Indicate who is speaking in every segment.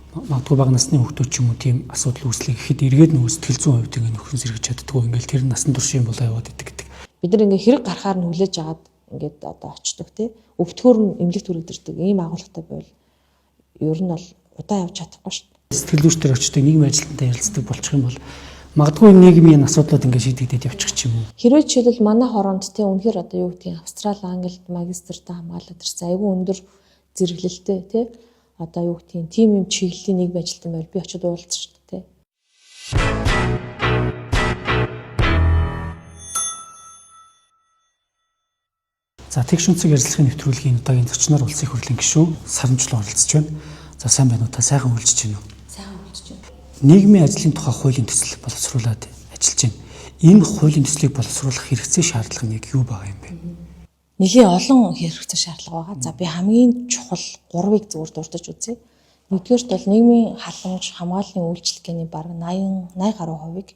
Speaker 1: магадгүй бага насны хүүхдүүд ч юм уу тийм асуудал үүслэх гэхэд эргээд нөгөө сэтгэл зүйн хувьд ингэ нөхөн сэргэж чаддгүй ингээл тэр насан туршийн болоо яваад идэг гэдэг.
Speaker 2: Бид нар ингээ хэрэг гарахаар нь хүлээж агаад ингээд одоо очдог тий. Өвтгөр нь эмнэлэгт хүрэгдэрдэг ийм агуулгатай байвал ер нь бол удаан явж чадахгүй шүү дээ.
Speaker 1: Сэтгэл зүйчдэр очдог нийгмийн ажилтнтай ярилцдаг болчих юм бол магадгүй нийгмийн асуудлууд ингээ шийдэгдээд явчих ч юм уу.
Speaker 2: Хэрвээ жишээлбэл манай хороонд тий үнэхээр одоо юу гэдгийг Австрали, Англид магистртаа хамгаалаад ирсэн айгүй өндөр зэрэглэлтэй тий. Одоо юу гэдгийг тим юм чиглэлийн нийгмийн ажилтан байвал би очиод уулзсан шүү дээ тий.
Speaker 1: За тэгш үнцэг ярилцлагын нэвтрүүлгийн удаагийн зочноор улсын хурлын гишүүн Сарамжлал оролцож байна. За сайн байна уу? Та сайхан үйлчилж байна уу?
Speaker 2: Сайхан үйлчилж байна.
Speaker 1: Нийгмийн ажлын тухай хуулийн төсөл боловсруулад ажиллаж байна. Энэ хуулийн төслийг боловсруулах хэрэгцээ шаардлага нь яг юу байгаа юм бэ?
Speaker 2: Нэлийн олон хэрэгцээ шаардлага байгаа. За би хамгийн чухал 3-ыг зөвөр дурдж үзье. Нэгдүгээрт бол нийгмийн халамж хамгааллын үйлчилгээний бараг 80 гаруй хувийг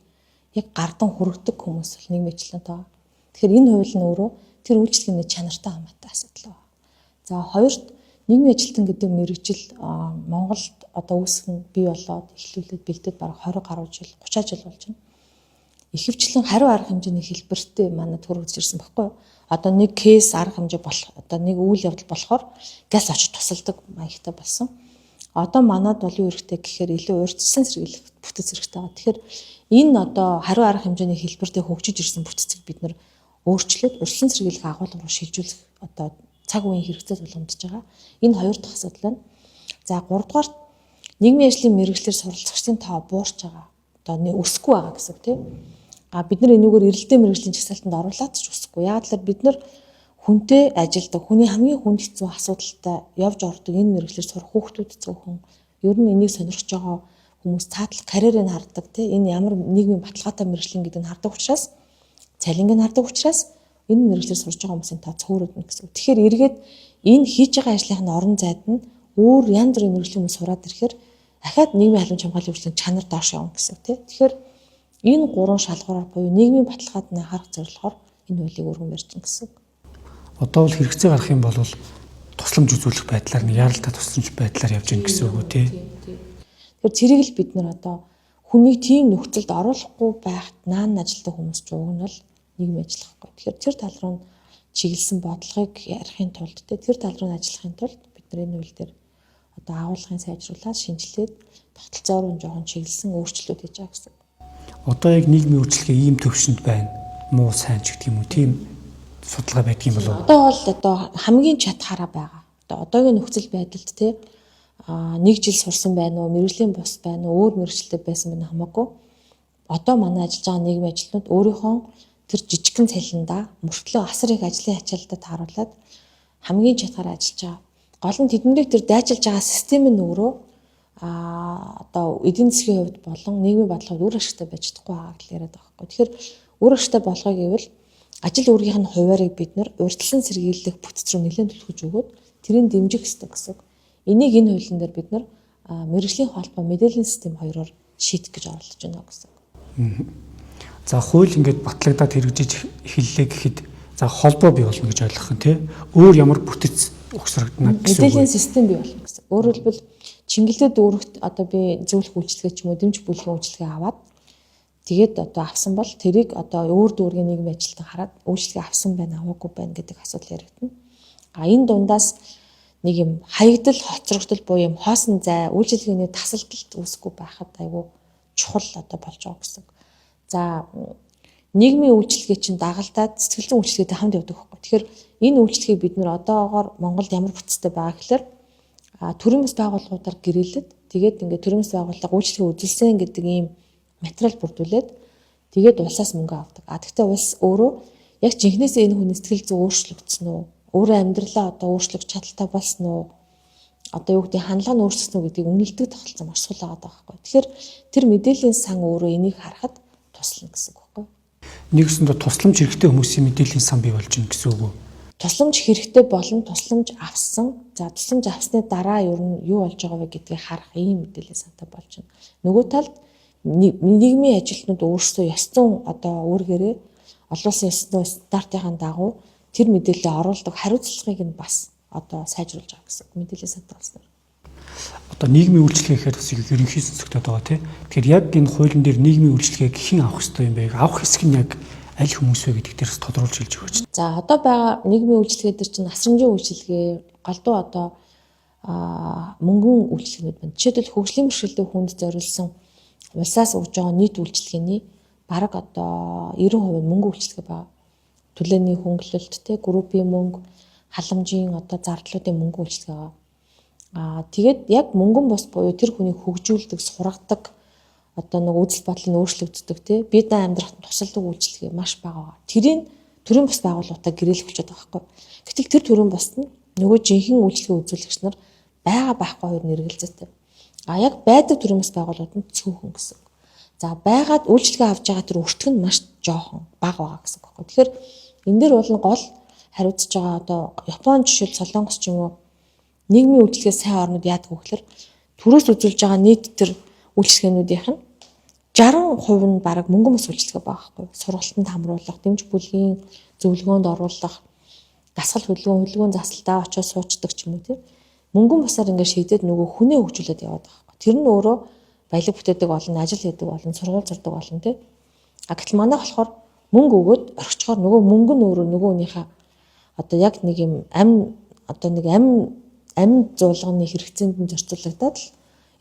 Speaker 2: яг гардан хүргэдэг хүмүүс бол нийгмийн ажилтнтай байгаа. Тэгэхээр энэ хууль нь өөрөө тэр үйлчилгээний чанартай хамаатай асуудал байна. За хоёрт нийгмийн ажилтан гэдэг мэргэжил Монголд одоо үүсгэн бий болоод эхлүүлээд бэлдээд бараг 20 гаруй жил 30 жил болж байна. Ихэвчлэн хариу арга хэмжээний хэлбэртэй манад хүргэж ирсэн баггүй юу? Одоо нэг кейс арга хэмжээ болох одоо нэг үйл явдал болохоор газ очиж тусалдаг маягтай болсон. Одоо манад бол юу хэрэгтэй гэхээр илүү урьдчилан сэргийлэх бүтэц хэрэгтэй байгаа. Тэгэхээр энэ одоо хариу арга хэмжээний хэлбэртэй хөгжиж ирсэн бүтэцийг бид нар өөрчлөөд урьдчилан сэргийлэх агуулга руу шилжүүлэх одоо цаг үеийн хэрэгцээ тулгамдж байгаа. Энэ хоёр дахь асуудал байна. За 3 дугаарт нийгмийн ажлын мэргэжлэр суралцагчдын тоо буурч байгаа. Одоо өсөхгүй байгаа гэсэн тийм. Бид нар энэгээр эрэлттэй мэргэжлийн жагсаалтанд оруулаад ч үсэхгүй. Яг л бид нар хүнтэй ажилдаг, хүний хамгийн хүнд хэцүү асуудалтай явж ордог энэ мэргэжлэр сурах хүүхдүүд зөвхөн ер нь энийг сонирхож байгаа хүмүүс цаатал карьерийг хардаг тийм. Энэ ямар нийгмийн баталгаатай мэргэжлэн гэдэг нь хардаг учраас цалинг нь хардаг учраас энэ мэргэжлэр сурж байгаа хүмүүсийн тоо цөөрөднө гэсэн. Тэгэхээр эргээд энэ хийж байгаа ажлынхаа орон зайд нь өөр янз бүрийн мэргэжлийн хүмүүс сураад ирэхээр дахиад нийгмийн халамж хамгааллын үйлчлэгийн чанар доош явна гэсэн тийм. Тэгэхээр энэ 3 шалгуураар буюу нийгмийн баталгаанд нь анхаарах зорилгоор энэ хуулийг өргөн барьж гин гэсэн.
Speaker 1: Одоо бол хэрэгцээ гарах юм бол тусламж үзүүлэх байдлаар нь яралтай тусламж байдлаар явж гин гэсэн үг үү тий.
Speaker 2: Тэгэхээр цэрэг л бид нар одоо хүнийг тийм нөхцөлд оруулахгүй байхад наан ажилтдаг хүмүүс ч уг нь бол нийгмийн ажиллахгүй. Тэгэхээр тэр тал руу чиглэсэн бодлогыг ярихын тулд тэр тал руу ажиллахын тулд бид нар энэ хууль дээр одоо агуулгын сайжруулаад шинжилээд тогтолцоо руу жоохон чиглэсэн өөрчлөлт хийж байгаа гэсэн.
Speaker 1: Одоо яг нийгмийн үйлчлэгээ ийм төвшөнд байна. Муу сайн ч гэдэг юм уу тийм судалгаа байдаг юм болов уу?
Speaker 2: Одоо бол одоо хамгийн чатгаараа байгаа. Одоо одоогийн нөхцөл байдалд тий 1 жил сурсан байна уу, мэргэжлийн бус байна уу, өөр мэргэжилтэй байсан байна хамаагүй. Одоо манай ажиллаж байгаа нийгмийн ажилтнууд өөрийнхөө тэр жижигхэн цалиндаа мөртлөө асар их ажлын ачаалтад тааруулаад хамгийн чатгаараа ажиллаж байгаа. Гол нь тэднийг тэр дайчилж байгаа системийн өөрөө одоо эдийн засгийн хувьд болон нийгмийн бодлогод үр ашигтай байж чадахгүй байгаа гэж яриад байгаа байхгүй. Тэгэхээр үр ашигтай болгоё гэвэл ажил үүргийнх нь хуваарийг бид нар урьдчилан сэргийлэх бүтэц рүү нэлээд төлөвлөж өгөөд тэрийг дэмжих ёстой гэсэн. Энийг энэ хуулийн дээр бид нар мэргэжлийн холбоо мэдээллийн систем хоёроор шийдэх гэж оролдож байна гэсэн.
Speaker 1: За хууль ингээд батлагдаад хэрэгжиж эхэллээ гэхэд за холбоо бий болно гэж ойлгох юм тий. Өөр ямар бүтэц угсрагдана гэсэн үг.
Speaker 2: Мэдээллийн систем бий болно гэсэн. Өөрөөр хэлбэл Чингэлээд өөрөөхт одоо би зөвлөх үйлчлэгээ ч юм уу дэмжих бүлгийн үйлчлэгээ аваад тэгээд одоо авсан бол тэрийг одоо өөр дүүргийн нийгмийн ажилтан хараад үйлчлэгээ авсан байна аваагүй байна гэдэг асуудал яригдана. Энэ дундаас нэг юм хаягдал хоцрогдол буюу юм хоосон зай үйлчлэгээний тасалдалт үүсэхгүй байхад айгүй чухал одоо болж байгаа гэсэн. За нийгмийн үйлчлэгээ чинь дагалдаад сэтгэл зүйн үйлчлэгээтэй хамт явдаг байхгүй. Тэгэхээр энэ үйлчлэгийг бид нэр одоогоор Монголд ямар бүтцтэй байгаа гэхээр төрийн бас байгууллагуудаар гэрэлээд тэгээд ингээд төрийн бас байгууллага үйлчлэгээ үзүүлсэн гэдэг ийм материал бүрдүүлээд тэгээд улсаас мөнгө авдаг. Гэхдээ улс өөрөө яг жинхнээсээ энэ хүний сэтгэл зүй өөрчлөгдсөн үү? Өөрөө амьдралаа одоо өөрчлөх чадaltaй болсон уу? Одоо юу гэдэг хандлага нь өөрчлөсөн үү гэдгийг үнэлдэг тогтолцоо маш сул байгаа байхгүй. Тэгэхээр тэр мэдээллийн сан өөрөө энийг харахад туслана гэсэн үг байхгүй.
Speaker 1: Нэгсэндээ тусламж хэрэгтэй хүмүүсийн мэдээллийн сан бий болж байна гэсэн үг үү?
Speaker 2: Тусламж хэрэгтэй болон тусламж авсан. За тусламж авсны дараа ер нь юу болж байгаа вэ гэдгийг харах ийм мэдээлэл сантай болж байна. Нөгөө талд нийгмийн ажилтнууд өөрсдөө ёс зүйн одоо үүргээрээ олон улсын ёс зүйн стандартын дагуу тэр мэдээлэлээ оруулдаг хариуцлагыг нь бас одоо сайжруулж байгаа гэсэн мэдээлэл сантай болсон.
Speaker 1: одоо нийгмийн үйлчлэгээ гэхээр бас ерөнхий сонсогдоод байгаа тийм. Тэгэхээр яг энэ хуулийн дээр нийгмийн үйлчлэгээг хэн авах ёстой юм бэ? Авах хэсэг нь яг аль хүмүүс вэ гэдэг дээрс тодруулж хэлж өгөөч.
Speaker 2: За одоо байгаа нийгмийн үйлчлэгээ дээр чинь асрамжийн үйлчлэгээ, галдуу одоо мөнгөн үйлчлэгнүүд байна. Жишээлбэл хөгжлийн бэрхшээлтэй хүнд зориулсан улсаас өгж байгаа нийт үйлчлэгээний бараг одоо 90% нь мөнгөн үйлчлэгээ байна. Төлөөний хөнгөлөлттэй группийн мөнгө, халамжийн одоо зардлуудын мөнгөн үйлчлэгээ байгаа. Тэгээд яг мөнгөн бос буюу тэр хүний хөгжүүлдэг, сургадаг одоо нэг үзэл бодлын өөрчлөгддөг тий бие даан амьдрахад тусалдаг үйлчлэгээ маш бага байгаа. Төрийн бас байгууллагуудаа гэрээлэх болчиход байгаа байхгүй. Гэтэл тэр төрийн босд нь нөгөө жинхэнэ үйлчлэгээ үзүүлэгч нар байгаа байхгүй хоёр нэргэлзээтэй. Яг байдаг төрийн бас байгууллагууд нь цөөхөн гэсэн. За байгаад үйлчлэгээ авч байгаа тэр өртөг нь маш жоохон бага байгаа гэсэн үг байхгүй. Тэгэхээр энэ дээр бол гол хариуцж байгаа одоо Японы жишээл Солонгос ч юм уу нийгмийн үйлчлэгээ сайн орнууд яадаг вэ гэхээр төрөөс үзүүлж байгаа нийт тэр үйлчлэгээнүүдийнх нь 60% нь бараг мөнгөн бос үйлчлэгээ байгаа байхгүй. Сургалтанд хамруулах, дэмж бүлгийн зөвлөгөөнд оруулах, дасгал хөдөлгөөн засалтаа очиж суучдаг ч юм уу тийм. Мөнгөн босоор ингээд шийдээд нөгөө хүнээ хөгжүүлээд яваад байгаа байхгүй. Тэр нь өөрөө баялаг бүтээдэг болон ажил хийдэг болон сургууль зурдаг болон тийм. Гэтэл манай болохоор мөнгө өгөөд орхичоор нөгөө мөнгө нь өөрөө нөгөөнийхөө одоо яг нэг юм амь зуулганы хэрэгцээнд нь зарцуулагдаад л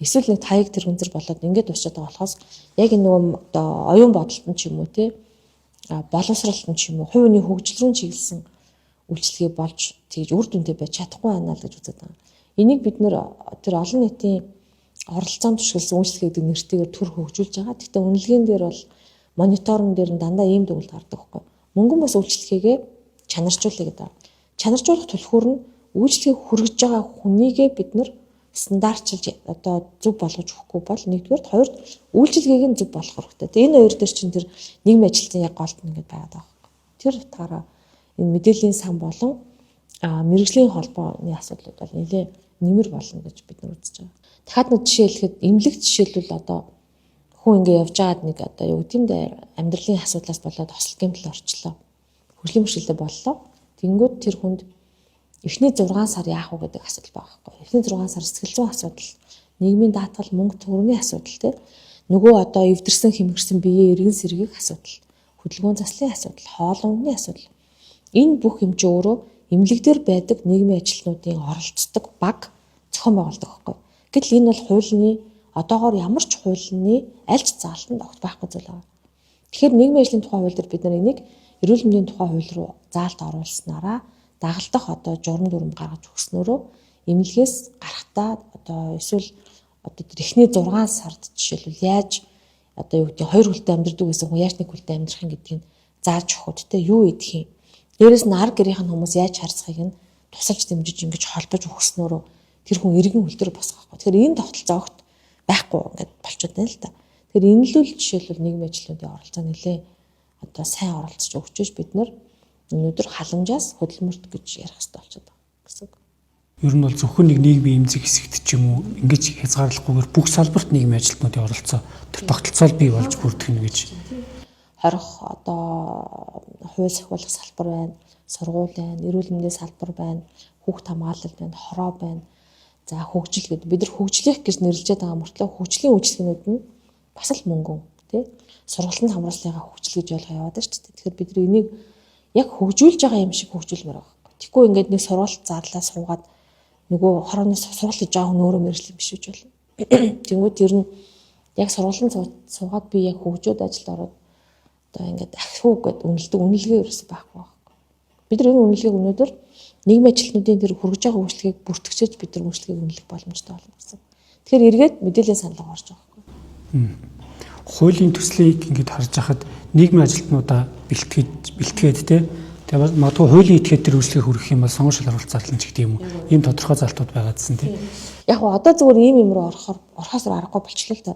Speaker 2: эсвэл нэг таяг тэрэгнэр болоод ингээд дуусаад байгаа болохоос яг энэ нөгөө одоо оюун бодолтон ч юм уу тий боловсралтын ч юм уу хувийн хөгжил рүү чиглэсэн үйлчлэгээ болж тэгж үр дүнтэй байж чадахгүй байна л гэж үздэг байна. Энийг бид нэр тэр олон нийтийн оролцоонд тушгилсан үйлчлэгээ гэдэг нэртэйгээр төр хөгжүүлж байгаа. Гэхдээ үнэлгээнд дээр бол мониторинг дээр нь дандаа ийм дүгнэлт гардаг байхгүй. Мөнгөн бас үйлчлэгээгээ чанаржуулъя гэдэг. Чанаржуулах түлхүүр нь үйлчлэгийг хүргэж байгаа хүнийгээ бид нар стандартчилж одоо зөв болгож өгөхгүй бол нэгдүгээр хоёрд үйлчлэгийг нь зөв болгох хэрэгтэй. Тэгээ энэ хоёр дээр чинь тэр нийгмийн ажилтны яг голд нь ингээд байгаад байгаа байхгүй. Тэр утгаараа энэ мэдээллийн сан болон мэрэгжлийн холбооны асуудлууд бол нэлээд нэмэр болно гэж бид нар үзэж байгаа. Дахиад нэг жишээ хэлэхэд эмнэлэг жишээлбэл одоо хүн ингээд явж байгаад нэг одоо юу гэдэм дээр амьдралын асуудлаас болоод ослог гэмтэл орчлоо. Хөгжлийн бэрхшээлтэй боллоо. Тэнгүүд тэр хүнд эхний 6 сар яах вэ гэдэг асуудал байгаа байхгүй. Эхний 6 сар сэтгэл зүйн асуудал, нийгмийн даатгал, мөнгө төгрөгийн асуудал тийм. Нөгөө одоо эвдэрсэн хэмгэрсэн биеийн эргэн сэргийг асуудал, хөдөлгөөн заслын асуудал, хоол ундны асуудал. Энэ бүх хэмжээ өөрөө эмнэлэг дээр байдаг нийгмийн ажилтнуудын оролцдог баг зохион байгуулдаг байхгүй. Гэтэл энэ бол хуулийн одоогоор ямар ч хуулийн аль ч заалтанд огт байхгүй зүйл байна. Тэгэхээр нийгмийн ажлын тухай хууль дээр бид нар энийг эрүүл мэндийн тухай хууль руу заалт оруулснараа дагалдах одоо журам дүрм гаргаж өгснөөрөө эмнэлгээс гарахтаа одоо эсвэл одоо тэр эхний 6 сард жишээлбэл яаж одоо юу гэдэг 2 хүлтэй амьдрдаг гэсэн хүн яаж 1 хүлтэй амьдрахын гэдгийг зааж өгөхөд те юу идэх юм. Дээрээс нь арга гэрийнх нь хүмүүс яаж харьцахыг нь тусалж дэмжиж ингэж холбож өгснөөрөө тэр хүн эргэн хөл дээр босгох байхгүй. Тэгэхээр энэ тогтолцоо огт байхгүй ингээд болчиход байна л та. Тэгэхээр энэлүүл жишээлбэл нийгмийн ажлуудын оролцоо нэлээ одоо сайн оролцож өгчөж бид нар өнөөдөр халамжаас хөдөлмөрт гэж ярих хэрэгтэй болчиход байгаа гэсэн үг.
Speaker 1: Ер нь бол зөвхөн нэг нийгмийн эмзэг хэсэгт ч юм уу ингэж хязгаарлахгүйгээр бүх салбарт нийгмийн ажилтнуудын оролцоо тэр тогтолцоол бий болж бүрдэх нь гэж.
Speaker 2: Хорих одоо хууль сахиулах салбар байна, сургууль байна, эрүүл мэндийн салбар байна, хүүхд хамгаалал байна, хороо байна. За хөгжил гэдэг бид нар хөгжлийнх гэж нэрлэжээд байгаа мөртлөө хөгжлийн үйлчлэгнүүд нь бас л мөнгөн тий сургалтын хамруулсныхаа хөгжил гэж ойлгоо яваад байна шүү дээ. Тэгэхээр бид нар энийг яг хөгжүүлж байгаа юм шиг хөгжүүлмээр байгаа. Тэгэхгүй ингээд нэг сургалт зарлаа суугаад нөгөө хорооноос сургалт хийж байгаа хүн өөрөө мэржил биш үж болно. Тэнгүүд тэр нь яг сургалтанд суугаад би яг хөгжөөд ажилд ороод одоо ингээд ахиу гэд үнэлдэг үнэлгээ ерөөсөй байхгүй байхгүй. Бид нар энэ үнэлгээг өнөөдөр нийгмийн ажилтнуудын тэр хүргэж байгаа үйлчлэгийг бүртгэжээж бид нар үйлчлэгийг үнэлэх боломжтой болно гэсэн. Тэгэхээр эргээд мэдээллийн саналга орж байгаа байхгүй.
Speaker 1: Хуулийн төслийг ингээд харж байхад нийгмийн ажилтнуудаа бэлтгээд те тэгээд магадгүй хуулийн этгээд тэр үйлчлэгийг хүргэх юм бол сонгон шалгаруулалт зарлан ч гэдэг юм уу. Ийм тодорхой залтууд байгаадсэн те.
Speaker 2: Яг гоо одоо зүгээр ийм юм руу орохоос аргагүй болчихлоо л та.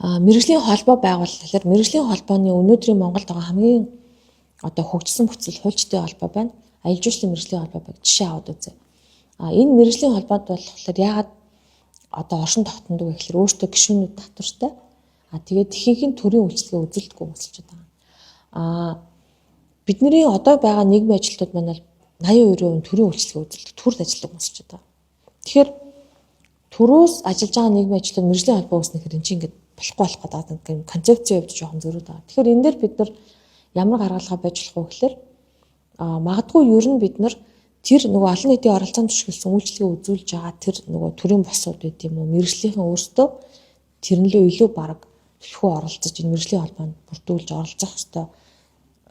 Speaker 2: Мэргэжлийн холбоо байгуулалт гэхээр мэргэжлийн холбооны өнөөдрийн Монголд байгаа хамгийн одоо хөгжсөн бүтцэл хуульчдын холбоо байна. Аялал жуулчлалын мэргэжлийн холбоо баг жишээ аваад үзье. Энэ мэргэжлийн холбоод болохоор ягаад одоо оршин тогтнодог вэ гэхээр өөртөө гишүүнүүд татвартай. Тэгээд ихэнх төрлийн үйлчлэгээ үзүүлдэггүй болчиход байгаа. Бидний одоо байгаа нийгмийн ажилтнууд маань бол 82% төрийн үйлчлэгээ үзүүлдэг, төрд ажилладаг болчиход байгаа. Тэгэхээр төрөөс ажиллаж байгаа нийгмийн ажлын мэргэжлийн холбоо үүснэхээр энэ чинь ингээд болохгүй болох гэдэг юм концепцийн хувьд жоохон зөрүүд байгаа. Тэгэхээр энэ дээр бид нар ямар гаргалгаа байж болох вэ гэхээр магадгүй ер нь бид нар тэр нөгөө олон нийтийн оролцоонд түшиглсэн үйлчлэгээ үзүүлж байгаа тэр нөгөө төрийн босууд байт юм уу мэргэжлийнхэн өөрсдөө тэрнлээ илүү бараг төлхөө оролцож энэ мэргэжлийн холбоонд бүрдүүлж оролцох хэвээр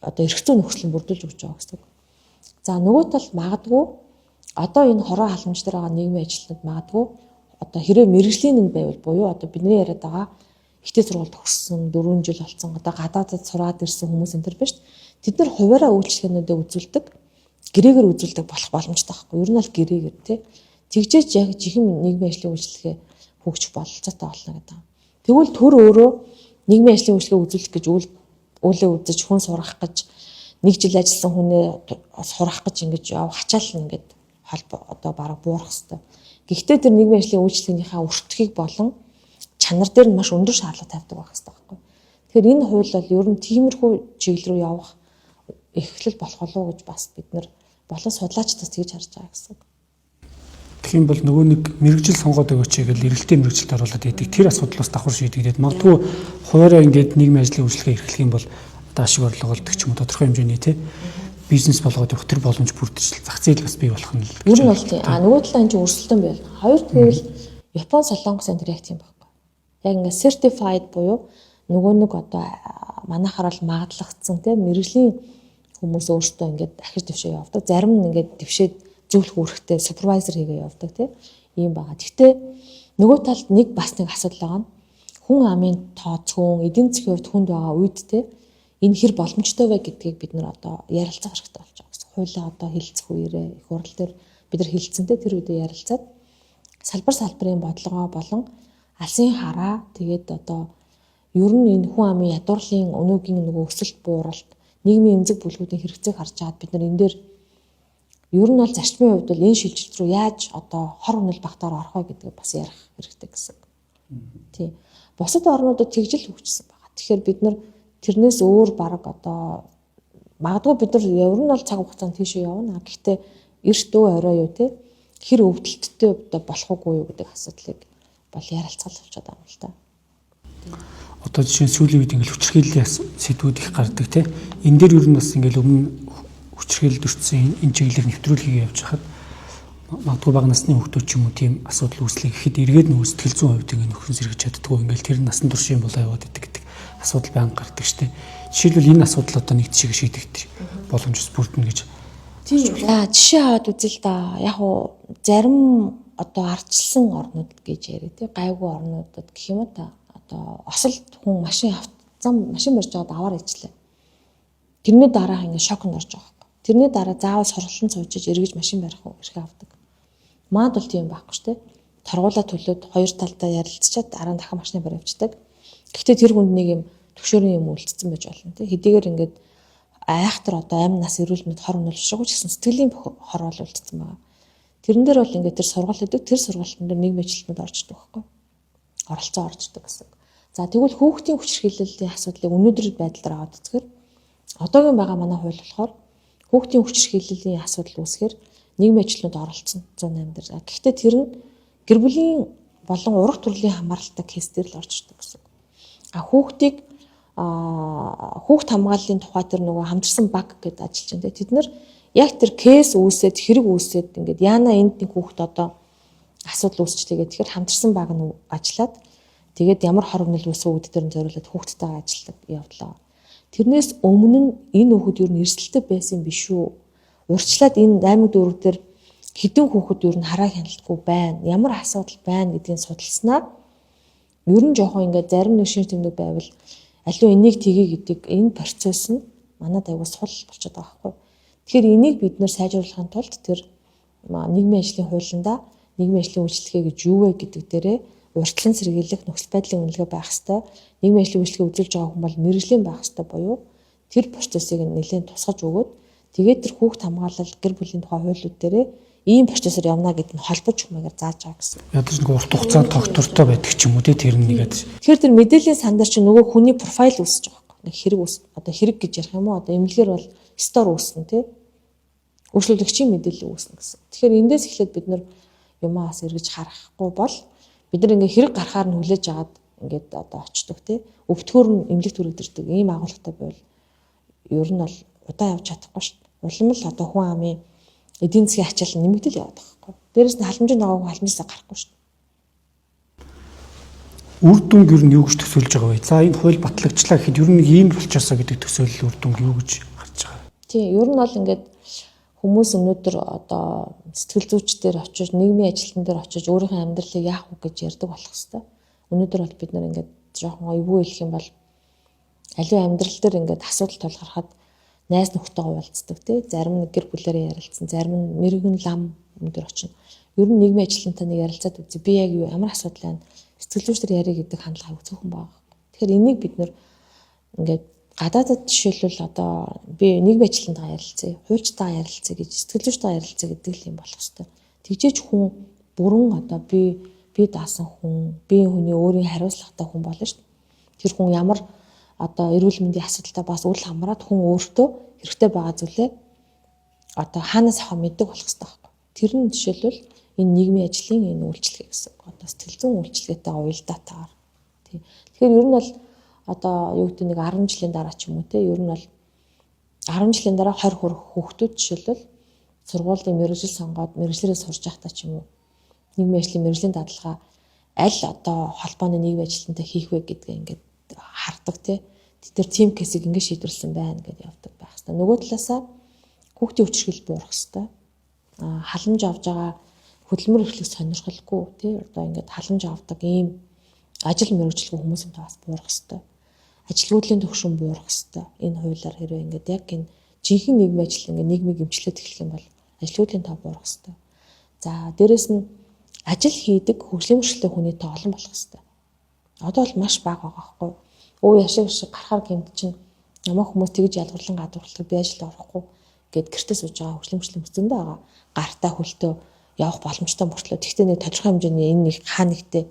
Speaker 2: одоо эрх зүйн нөхцөл бүрдүүлж өгч байгаа гэсэн. За нөгөө талд магадгүй одоо энэ хороо халамж дээр байгаа нийгмийн ажилтнууд магадгүй одоо хэрэв мэргэжлийн нэг байвал буюу одоо бидний яриад байгаа ихтэй сургууль төгссөн 4 жил болсон одоо гадаадд сураад ирсэн хүмүүс энэ төр биш. Тэд нар хуваараа үйлчлэгээнүүдээ үзүүлдэг, гэрээгээр үзүүлдэг болох боломжтой байхгүй. Ер нь бол гэрээгээр тий. Тэгжээч яг жихэн нийгмийн ажлын үйлчлэгээ хөгжих бололцоотой болно гэдэг. Тэгвэл төр өөрөө нийгмийн ажлын үйлчлэгээ үзүүлэх гэж үүлээ үзэж хүн сурах гэж нэг жил ажилласан хүнээ сурах гэж ингэж яв хачаал ингээд холбоо одоо бараг буурах хэвээр. Гэхдээ тэр нийгмийн ажлын үйлчлэгийнхаа өртгийг болон чанар дээр нь маш өндөр шаардлага тавьдаг байх хэрэгтэй байхгүй. Тэгэхээр энэ хууль бол ер нь тиймэрхүү чиглэл рүү явах эхлэл болох болов уу гэж бас бид нар болон судлаачдаас тэгж харж байгаа гэсэн.
Speaker 1: Тэгэх юм бол нөгөө нэг мэрэгжил сонгоод өгөөч гэвэл эрэлттэй мэрэгжилд оруулаад идэг. Тэр асуудал бас давхар шийдэгдээд магадгүй хуваараа ингээд нийгмийн ажлын үйлчлэгээ эрхлэх юм бол одоо ашиг орлого олдог ч юм уу тодорхой хэмжээний тий бизнес болгоод явах тэр боломж бүрдэж зах зээл бас бий болох нь л.
Speaker 2: Ер нь бол тий. Нөгөө талаа энэ чинь өрсөлдөөн байл. Хоёр тэгвэл Япон Солонгос энэ яг тийм байхгүй. Яг ингээд certified буюу нөгөө нэг одоо манайхаар бол магадлагдсан тий мэрэгжлийн хүмүүс өөрсдөө ингээд ахиж дэвшээ явдаг. Зарим нь ингээд дэвшээд зөвлөх үүрэгтэй супервайзер хийгээ явдаг тий. Ийм байгаа. Гэхдээ нөгөө талд нэг бас нэг асуудал байгаа нь хүн амын тооцоон эдийн засгийн хувьд хүнд байгаа үед тий энэ хэр боломжтой вэ гэдгийг бид нар одоо ярилцах хэрэгтэй болж байгаа гэсэн. Хуулиа одоо хэлцэх үеэрээ их хурал дээр бид нар хэлцэнтэй тэр үедээ ярилцаад салбарын бодлогоо болон алсын хараа тэгээд одоо ер нь энэ хүн амын ядуурлын өнөөгийн нөгөө өсөлт бууралт нийгмийн эмзэг бүлгүүдийн хэрэгцээг харж чаад бид нар энэ дээр ер нь бол зарчмын хувьд бол энэ шилжилт рүү яаж одоо хор үнэл багтаар орох вэ гэдгийг бас ярих хэрэгтэй гэсэн. Тий. Бусад орнуудад тэгжил хөгжсөн байгаа. Тэгэхээр бид нар тэрнээс өөр бараг одоо магадгүй бид нар ер нь бол цаг хугацаанд тийшээ явна. Гэхдээ эрт дөө орой юу те хэр өвдөлттэй одоо болох уугүй юу гэдэг асуудлыг бол ярилцгал болчиход байгаа юм л та.
Speaker 1: Одоо жишээ нь сүүлийн үед ингээл хүчирхийллийн сэдвүүд их гардаг те. Энэ дээр ер нь бас ингээл өмнө хүчирхийлэлд өртсөн энэ чиглэлээр нэвтрүүлгийг явж хахад магадгүй бага насны хүмүүс ч юм уу тийм асуудал үүслэх гэхэд эргээд нөгөө сэтгэл зүйн хувьд ингээ нөхөн сэргэж чаддгүй ингээл тэр насан турш юм болоо яваад идэг гэдэг асуудал байнга гардаг штэ. Жишээлбэл энэ асуудал одоо нэг жишээ шийдэгдэх боломж ус бүрдэнэ гэж.
Speaker 2: Тийм. За жишээ аваад үзэл да. Яг уу зарим одоо ардчилсан орнууд гэж яриа тий гайгүй орнуудад гэх юм уу та одоо осолд хүн машин барьж байгаад аваар ижлээ. Тэрний дараах ингээ шокнд орж байгаа юм. Тэрний дараа заавал сургалтын суужиж эргэж машин барих эрхээ авдаг. Маад бол тийм байхгүй шүү дээ. Торгуулаа төлөөд хоёр талдаа ярилцчаад дараа нь дахин машины барь авчдаг. Гэхдээ тэр хүнд нэг юм төгшөөрийн юм үлдсэн байж болно тий. Хэдийгээр ингээд айхтар одоо амь нас эрүүл мэнд хор өнөл шиггүй ч гэсэн сэтгэлийн хор бол үлдсэн байгаа. Тэрэн дээр бол ингээд тэр сургалт өгдөг. Тэр сургалтын дээр нийгмийн ажилтнууд орждог байхгүй. Оролцоо орждог гэсэн. За тэгвэл хүүхдийн хүчирхийллийн асуудлыг өнөөдрийн байдлаар аваад үзэхээр одоогийн байгаа манай хууль болохоор хүүхдийн хүчирхийллийн асуудал үүсэхээр нийгмийн ажилтнууд оролцсон 108 дээр. Гэхдээ тэр нь гэр бүлийн болон урах төрлийн хамааралтай кейс дээр л орж ирдэг гэсэн. Хүүхд хамгааллын тухай тэр нөгөө хамтарсан баг гэдэг ажиллаж байна. Тэд нар яг тэр кейс үүсээд хэрэг үүсээд ингээд яана энд нэг хүүхд одоо асуудал үүсчихдээ тэгэхээр хамтарсан баг нь ажиллаад тэгээд ямар хор үнэл үүсв үүд дээр нь зориулаад хүүхдтэйгээ ажилладаг явдлаа. Тэрнээс өмнө нь энэ хүүхэд ер нь эрсдэлтэй байсан биш үү? Урьдчилаад энэ аймаг дүүрэг дээр хэдэн хүүхэд ер нь хараа хяналтгүй байна. Ямар асуудал байна гэдгийг судалснаа ер нь жоохон ингээд зарим нэг шинж тэмдэг байвал аливаа энийг тгий гэдэг энэ процесс нь манад аягүй сул болчиход байгаа байхгүй. Тэгэхээр энийг бид нэр сайжруулахын тулд тэр нийгмийн ажлын хуулиндаа нийгмийн ажлын үйлчлэгээ гэж юу вэ гэдэг дээрээ урьдчилан сэргийлэх нөхцөл байдлын үнэлгээ байх ёстой. Нийгмийн ажлын үйлчлэгээ үзүүлж байгаа хүн бол мэргэжлийн байх ёстой буюу тэр процессыг нэлээд тусгаж өгөөд тэгээд тэр хүүхд хамгаалал гэр бүлийн тухай хуулиуд дээрээ ийм процессор явна гэдэг нь холбож хүмүүгээр зааж байгаа гэсэн.
Speaker 1: Ядаж нэг урт хугацаанд тогтвортой байдаг ч юм уу тэр нэгээд.
Speaker 2: Тэгэхээр тэр мэдээллийн сандар чинь нөгөө хүний профайл үүсэж байгаа юм. Нэг хэрэг одоо хэрэг гэж ярих юм уу? Одоо эмнэлгээр бол стор үүснэ тий. Үйлчлүүлэгчийн мэдээлэл үүснэ гэсэн. Тэгэхээр эндээс эхлээд бид нэр юмаас эргэж харахгүй бол бид нар ингээ хэрэг гарахаар нь хүлээж агаад ингээд одоо очдог тий. Өвтгөр нь эмнэлэгт хүрэгдэрдэг ийм агуулгатай байвал ер нь бол удаан явж чадахгүй шүү дээ. Улам л одоо хүн амын эдийн засгийн ачаал нэмэгдэл яваад байгаа байхгүй. Дээрээс нь халамжийн дагуу халамжаасаа гарахгүй шүү дээ.
Speaker 1: Үр дүнг ер нь юу гэж төсөөлж байгаа вэ? За энэ хууль батлагчлаа гэхэд ер нь ийм болчихосоо гэдэг төсөөлөл үр дүнг юу гэж харж байгаа вэ?
Speaker 2: Тий, ер нь бол ингээд хүмүүс өнөөдөр одоо сэтгэл зүйчдэр очиж нийгмийн ажилтан дээр очиж өөрийнхөө амьдралыг яах вэ гэж ярьдаг болох хэвээр. Өнөөдөр бол бид нар ингээд жоохон эвгүй хэлэх юм бол аливаа амьдрал дээр ингээд асуудал тулгархад найз нөхдөйгөө уулздаг тий. Зарим нь гэр бүлээрээ ярилцсан, зарим нь мэрэгэн лам өндөр очино. Ер нь нийгмийн ажилтнтай нэг ярилцаад үзье. Би яг юу ямар асуудал байна? Сэтгэл зүйчдэр ярих гэдэг хандлага зөвхөн байгаа. Тэгэхээр энийг бид нар ингээд гадаадад жишээлбэл одоо би нийгмийн ажилтнтайгаа ярилцъя, хуульчтайгаа ярилцъя гэж сэтгэл зүйчтэйгээ ярилцъя гэдэг л юм болох хэвээр. Тэгжээч хүн бүрэн одоо би даасан хүн, би хүний өөрийн хариуцлагатай хүн болно шүү дээ. Тэр хүн ямар одоо эрүүл мэндийн асуудалтай бас үл хамраад хүн өөртөө хэрэгтэй байгаа зүйлээ одоо хаанаас авах мэддэг болох хэрэгтэй байхгүй. Тэр нь жишээлбэл энэ нийгмийн ажлын энэ үйлчлэгээ гэсэн. Одоо сэтгэл зүйн үйлчлэгээтэй уялдаатаар. Тий. Тэгэхээр ер нь бол одоо юу гэдэг нэг 10 жилийн дараа ч юм уу те ер нь бол 10 жилийн дараа 20 хүрэх хүүхдүүд жишээлбэл сургуулийн мэргэжил сонгоод мэргэжлэрээ сурж байхдаа ч юм уу нийгмийн ажлын мэргэжлийн дадлага аль одоо холбооны нийгмийн ажилтнтай хийх вэ гэдгээ ингээд хардаг те. Тэд нар тим кейсийг ингээд шийдвэрлсэн байна гэдээ явдаг байх хэвээр. Нөгөө талаасаа хүүхдийн хүчирхэл буурах хэвээр. Халамж авж байгаа хөдөлмөр эрхлэх сонирхолгүй те одоо ингээд халамж авдаг ийм ажил мэргэжилгүй хүмүүсэнтэй бас буурах хэвээр. Ажилгүйдлийн төвшин буурах хэвээр. Энэ хуулиар хэрвээ ингээд яг энэ жинхэнэ нийгмийн ажил ингээд нийгмийг эмчлээд эхлэх юм бол ажилгүйдлийн тав буурах хэвээр. За дээрэс нь ажил хийдэг хөгжлийн мөрчлөлтэй хүний тоо олон болох хэвээр. Одоо бол маш бага байгаа байхгүй. Өө яшиг гарахаар гэмт чинь намайг хүмүүс тэгж ялгарлан гадуурлах би ажилд орохгүй гэд гэртээ сууж байгаа хөгжлийн мөрчлөлийн зөндөө байгаа. Гартаа хөлтөө явах боломжтой мөртлөө. Тэгтээ нэг тодорхой хэмжээний энэ нэг хаа нэгтэй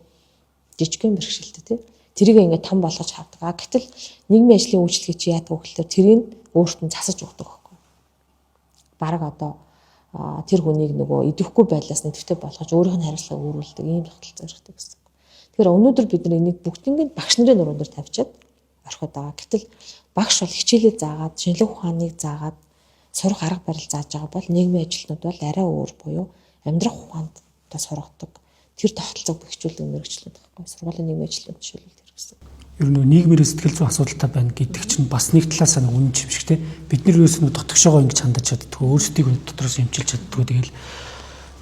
Speaker 2: жижигхэн бэрхшээлтэй тий. Тэрийг ингээд том болгож хардаг. Гэтэл нийгмийн ажлын үйлчлэгээ чи яадаг вэ гэхээр тэрийг өөрт нь засаж өгдөг байхгүй. Бараг одоо тэр хүнийг нөгөө идэвхгүй байлаас нэвтэ болгож өөрийнх нь хариуцлагыг өөрүүлдэг ийм тогтолцоо хэрэгтэй гэсэн. Тэгэхээр өнөөдөр бид нар энийг бүгднийг багш нарын нуруунд дээр тавьчаад орхиод байгаа. Гэтэл багш бол хичээлээ заагаад, шинжлэх ухааныг заагаад, сурах арга барил зааж байгаа бол нийгмийн ажилтнууд бол арай өөр буюу амьдрах ухаанд та сургадаг. Тэр тогтолцоог бэхжүүлдэг мэргэжлүүд байхгүй. Сургуулийн нийгмийн ажилтнууд жишээлбэл тэр гэсэн.
Speaker 1: Ер нь нийгмийн сэтгэл зүйн асуудалтай байна гэдэг чинь бас нэг талаас нь үнэн юм шиг те. Бид нар юус нь дотгошоогоо ингэж хандаж чаддгүй, өөрсдийг дотроос эмчилж чаддгүй.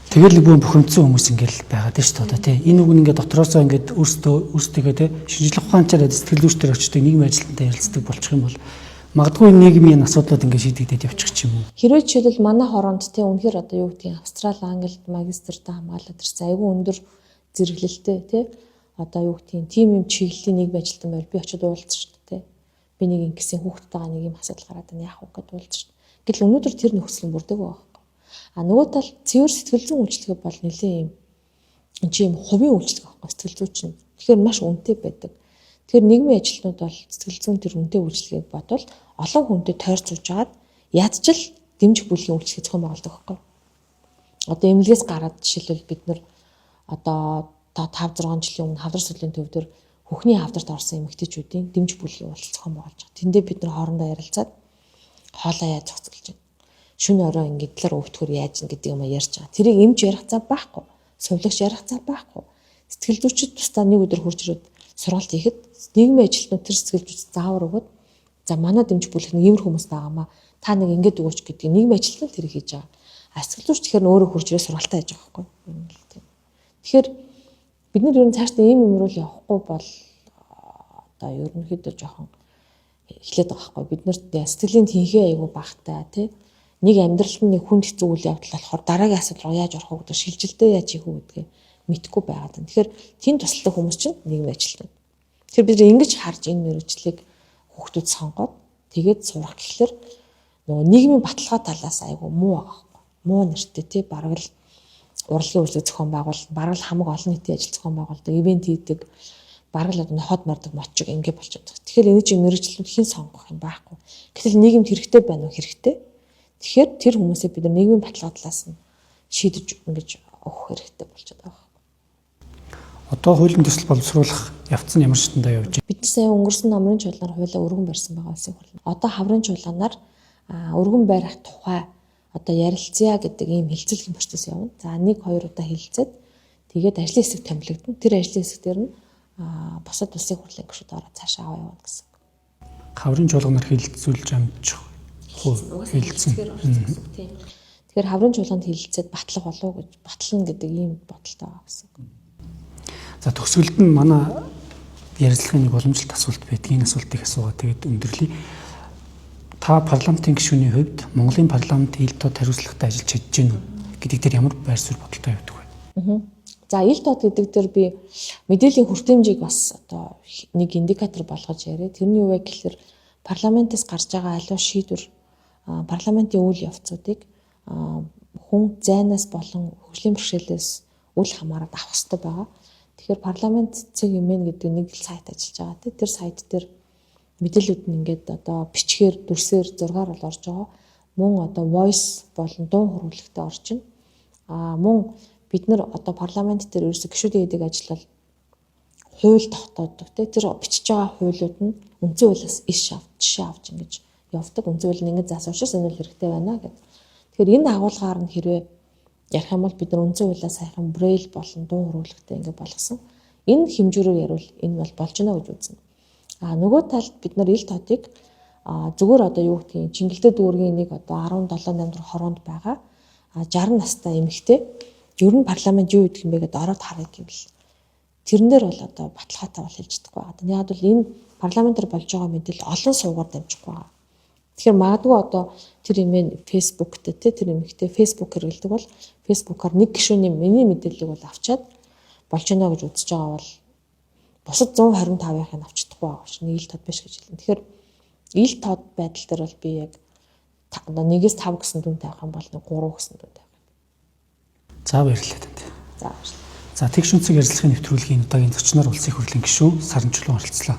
Speaker 1: Тэгэл бүгэн бухимдсан хүмүүс ингээл байгаад шүү дээ одоо тий. Энэ үг ингээд дотроосоо ингээд өөрсдөө тий шинжлэх ухаанчаар сэтгэл зүйчдэр очдог нийгмийн ажилтнтай ярилцдаг болчих юм бол магадгүй нийгмийн асуудлууд ингээд шийдэгдээд явчих юм уу?
Speaker 2: Хэрвээ жишээлбэл манай хороонд тий үнэхээр одоо юу гэдгийг Австрали, Англид магистртаа хамгаалаад ирсэн айгүй өндөр зэрэглэлтэй тий одоо юу гэдгийг тим юм чиглэлийн нийгмийн ажилтан байр би очиод уулзсан шүү дээ тий. Би нэг ингэсэн хүүхдтэйгээ нэг юм асуудал гараад байна яах вэ гэдээ уулзсан шүү дээ. Гэтэл өнөөдөр тэр нөхцөл нь бүрдэг байгаа. Нөгөө тал цэвэр сэтгэл зүйн үйлчлэг бол нэлээд юм чи юм хувийн үйлчлэг байхгүй сэтгэл зүйч нь. Тэгэхээр маш үнэтэй байдаг. Тэгэхээр нийгмийн ажилтнууд бол сэтгэл зүйн тэр үнэтэй үйлчлэгийг бодвол олон хүнтэй тойрцуулж агаад ядчил дэмжих бүлгийн үйлчлэг зохион байгуулдаг байхгүй. Одоо эмнэлгээс гараад жишээлбэл бид нар одоо 5-6 жилийн өмнө хавдар судлалын төвдөр хөхний хавдарт орсон эмэгтэйчүүдийн дэмжих бүлгийн үйлчлэг зохион байгуулж байгаа. Тэндээ бид нар хоорондоо ярилцаад хоолоо яаж зохицуулж байна. Шүн орой ингээд талаар өвтгөр яаж ин гэдэг юм ярьж байгаа. Тэрийг эмч ярих цаа байхгүй. Сувлагч ярих цаа байхгүй. Сэтгэл зүйчид тусдаа нэг өдөр хурж ирээд сургалт хийхэд нийгмийн ажилтнууд тэр сэтгэл зүйчид заавар өгөөд за манай дэмжих бүлэг нэг иймэр хүмүүс байгаамаа та нэг ингээд өгөөч гэдэг нийгмийн ажилтнууд тэр хийж байгаа. Сэтгэл зүйч тэгэхээр өөрөө хурж ирээд сургалтаа хийж байгаа байхгүй. Тэгэхээр бид нар ер нь цаашдаа ийм юм руу явахгүй бол одоо ерөнхийдөө жоохон эхлээд байгаа байхгүй. Бид нарт сэтгэлийн тэнхээ айгу багтай тий нэг амьдралд нэг хүнд хэцүү үйл явдал болохоор дараагийн асуудал руу яаж орох вэ гэдэг шилжилтээ яаж хийх вэ гэдгийг мэдэхгүй байгаад байна. Тэгэхээр тийм тусалтай хүмүүс чинь нийгмийн ажилтнууд. Тэгэхээр бид ингэж харж энэ мэргэжлийг хүүхдүүд сонгоод тэгээд сурах гэхлээр нөгөө нийгмийн баталгаа талаас айгу муу байгаа байхгүй. Муу нэртэй тий бараг л урлагийн үйлчлэг зохион байгуулалт, бараг л хамаг олон нийтийн ажил зохион байгуулалт, ивент хийдэг, бараг л одоо ноход мардаг мотчиг ингэ болчиход байгаа. Тэгэхээр энэ чинь мэргэжлүүд хэн сонгох юм байхгүй. Гэтэл нийгэмд хэрэгтэй байна уу? Хэрэгтэй. Тэгэхээр тэр хүмүүсээ бид нар нийгмийн баталгаа талаас нь шийдэж ингэж өгөх хэрэгтэй болчиход байгаа.
Speaker 1: Одоо хуулийн төсөл боловсруулах явц нь ямар шатндаа явж байна?
Speaker 2: Бид сая өнгөрсөн намрын чуулгаар хуулиа өргөн барьсан байгаа улсын хурлын. Одоо хаврын чуулганаар өргөн барих тухай одоо ярилцъя гэдэг ийм хилцэлгийн процесс явна. За 1-2 удаа хилцээд тэгээд ажлын хэсэг томилогдно. Тэр ажлын хэсгээр нь бусад улсын хурлын гишүүд ороод цаашаа аваа явна гэсэн.
Speaker 1: Хаврын чуулганаар хилцүүлж амжих хилцэн.
Speaker 2: Тэгэхээр хаврын чуулганд хилцээд батлах болов гэж батлана гэдэг ийм бодолтой байгаа гэсэн.
Speaker 1: За төгсгөлд нь манай ярилцлагын нэг уламжлалт асуулт байдаг. Энэ асуултыг асуугаа тэгээд өндөрлөе. Та парламентын гишүүний хувьд Монголын парламент ил тод хариуцлагатай ажиллаж чадж гэнэ үү гэдэг дээр ямар байр суурь бодолтой явдаг вэ?
Speaker 2: За ил тод гэдэг дээр би мэдээллийн хүртээмжийг бас одоо нэг индикатор болгож яриа. Тэрний юу вэ гэхээр парламентаас гарч байгаа аливаа шийдвэр парламентын үйл явцуудыг хүн зайнаас болон хөгжлийн бэрхшээлээс үл хамааран авах хэрэгтэй байгаа. Тэгэхээр парламент цэг хэмээн гэдэг нэг л сайт ажиллаж байгаа. Тэр сайт дээр мэдээлүүд нь ингээд одоо бичгээр дүрсээр зургаар бол орж байгаа. Мөн одоо voice болон дуу хөрвүүлэгтээ орж байна. Мөн бид нар одоо парламент дээр ерөөсө гишүүдийн хийдэг ажил бол хууль тогтоодог. Тэр бичиж байгаа хуулиуд нь үндсэн хуулиас жишээ авч ингэж явдаг. Үндсэн хууль нь ингэж заасуушаас энэ хэрэгтэй байна гэдэг. Тэгэхээр энэ агуулгаар нь хэрвээ ярих юм бол бид нар үндсэн хуулиас саяхан брэйл болон дуу хөрвүүлэгтээ ингэ болгосон. Энэ хэмжүүрээр ярил энэ бол болж байна гэж үзнэ. Нөгөө талд бид нар ил тодыг зүгээр одоо юу гэдгийг Чингэлтэй дүүргийн нэг одоо 17-8 хороонд байгаа 60 настай эмэгтэй ер нь парламент юу гэдэг юм бэ гэдээ ороод харъя гэвэл тэрэн дээр бол одоо баталгаатай бол хэлж чадахгүй байгаа. Яг бол энэ парламентаар болж байгаа мэдээлэл олон суугаар дамжихгүй байгаа. Тэгэхээр магадгүй одоо тэр имэн Facebook дээр тэр эмэгтэй Facebook хэрэглэдэг бол Facebook-аар нэг гишүүний миний мэдээллийг бол авчаад болж байна гэж үзэж байгаа бол бусад 125-ыг нь авчдаггүй байгаа ш. Нэг ил тод биш гэж хэлнэ. Тэгэхээр ил тод байдал дээр бол би яг 1-5 гэсэн дүнтэй авах юм бол 3 гэсэн дүнтэй авах.
Speaker 1: За баярлалаа танд.
Speaker 2: За баярлалаа.
Speaker 1: За тэгш үнцэг ярилцлагын нэвтрүүлгийн удаагийн зочноор улсын хурлын гишүүн Саранчулуун оролцлоо.